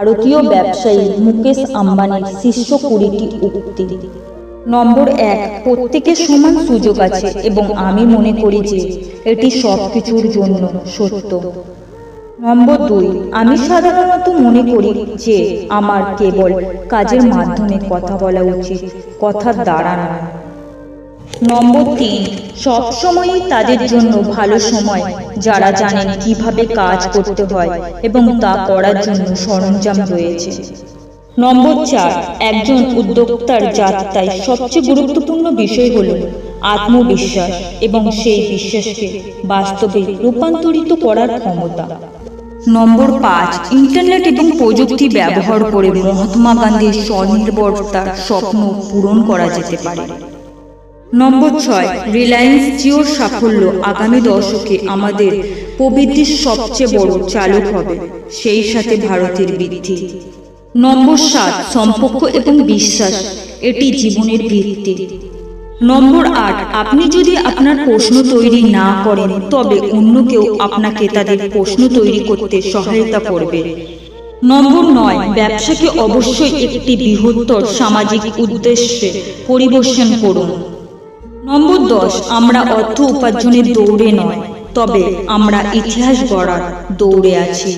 ভারতীয় ব্যবসায়ী মুকেশ আম্বানির শীর্ষ 20টি উক্তি। নম্বর 1, প্রত্যেকের সমান সুযোগ আছে এবং আমি মনে করি যে এটি সব কিছুর জন্য সত্য। নম্বর 2, আমি সাধারণত মনে করি যে আমার কেবল কাজের মাধ্যমে কথা বলা উচিত, কথার দ্বারা নয়। নম্বর 3, সবসময়ই তাদের জন্য ভালো সময় যারা জানেন কিভাবে কাজ করতে হয় এবং তা করার জন্য সরঞ্জাম রয়েছে। নম্বর 4, একজন উদ্যোক্তার যাত্রায় সবচেয়ে গুরুত্বপূর্ণ বিষয় হল আত্মবিশ্বাস এবং সেই বিশ্বাসকে বাস্তবে রূপান্তরিত করার ক্ষমতা। নম্বর 5, ইন্টারনেট এবং প্রযুক্তি ব্যবহার করে মহাত্মা গান্ধীর স্বনির্ভরতার স্বপ্ন পূরণ করা যেতে পারে। নম্বর 6, রিলায়েন্স জিওর সাফল্য আগামী দশকে আমাদের প্রবৃদ্ধির সবচেয়ে বড় চালক হবে, সেই সাথে ভারতের বৃদ্ধি। নম্বর 7, সম্পর্ক এবং বিশ্বাস, এটি জীবনের ভিত্তি। নম্বর 8, আপনি যদি আপনার প্রশ্ন তৈরি না করেন তবে অন্য কেউ আপনাকে তাদের প্রশ্ন তৈরি করতে সহায়তা করবে। নম্বর 9, ব্যবসাকে অবশ্যই একটি বৃহত্তর সামাজিক উদ্দেশ্যে পরিবেশন করুন। নম্বর 10, আমরা অর্থ উপার্জনের দৌড়ে নয়, তবে আমরা ইতিহাস গড়ার দৌড়ে আছি।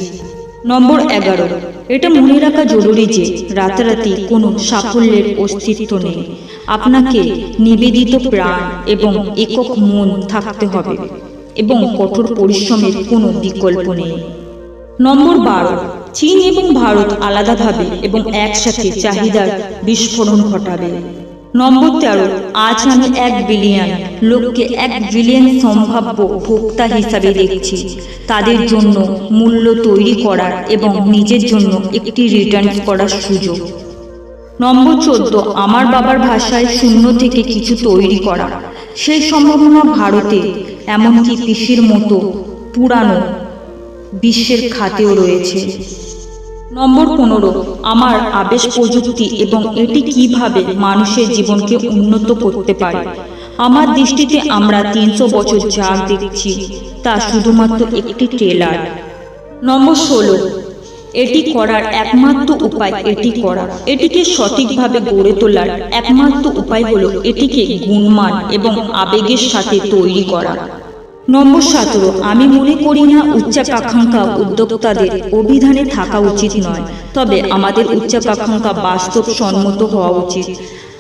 নম্বর 11, এটা মনে রাখা জরুরি যে রাতারাতি কোনো সাফল্যের অস্তিত্ব নেই। আপনাকে নিবেদিত প্রাণ এবং একক মন থাকতে হবে এবং কঠোর পরিশ্রমের কোনো বিকল্প নেই। নম্বর 12, চীন এবং ভারত আলাদাভাবে এবং একসাথে চাহিদার বিস্ফোরণ ঘটাবে। নম্বর 13, আজ আমি 1 বিলিয়ন লোককে 1 বিলিয়ন সম্ভাব্য ভোক্তা হিসাবে দেখছি, তাদের জন্য মূল্য তৈরি করার এবং নিজের জন্য একটি রিটার্ন করার সুযোগ। নম্বর 14, আমার বাবার ভাষায় শূন্য থেকে কিছু তৈরি করা, সেই সম্ভাবনা ভারতে এমনকি পিসির মতো পুরানো বিশ্বের খাতেও রয়েছে। নম্বর 15, আমার আবেশ প্রযুক্তি এবং এটি কিভাবে মানুষের জীবনকে উন্নত করতে পারে। আমার দৃষ্টিতে আমরা 300 বছর যা দেখছি তা শুধুমাত্র একটি ট্রেলার। নম্বর 16, এটি করার একমাত্র উপায় এটি করা, এটিকে সঠিকভাবে গড়ে তোলার একমাত্র উপায় হলো এটিকে গুণমান এবং আবেগের সাথে তৈরি করা। নম্বর 17, আমি মনে করি না উচ্চাকাঙ্ক্ষা উদ্যোক্তাদের অভিধানে থাকা উচিত নয়, তবে আমাদের উচ্চাকাঙ্ক্ষা বাস্তবসম্মত হওয়া উচিত।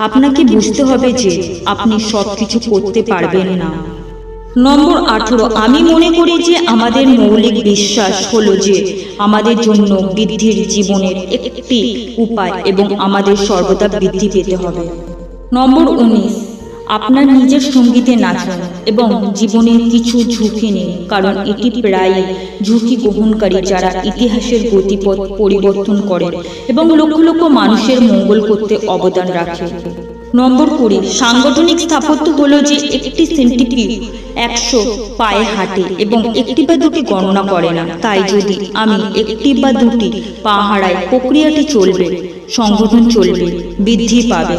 আপনাকে বুঝতে হবে যে আপনি সবকিছু করতে পারবেন না। নম্বর 18, আমি মনে করি যে আমাদের মৌলিক বিশ্বাস হলো যে আমাদের জন্য বৃদ্ধির জীবনের একটি উপায় এবং আমাদের সর্বদা বৃদ্ধি পেতে হবে। নম্বর 19, আপনার নিজের সঙ্গীতে নাচুন এবং জীবনের কিছু ঝুঁকি নিন, কারণ এটি প্রায়ই ঝুঁকি গ্রহণকারী যারা ইতিহাসের গতিপথ পরিবর্তন করে এবং লক্ষ লক্ষ মানুষের মঙ্গল করতে অবদান রাখে। নম্বর 20, সাংগঠনিক স্থাপত্য হলো যে একটি সেন্টিপিড 100 পায়ে হাঁটে এবং 1টি বা 2টি গণনা করে না। তাই যদি আমি 1টি বা 2টি পা হারাই, প্রক্রিয়াটি চলবে, সংগঠন চলবে, বৃদ্ধি পাবে।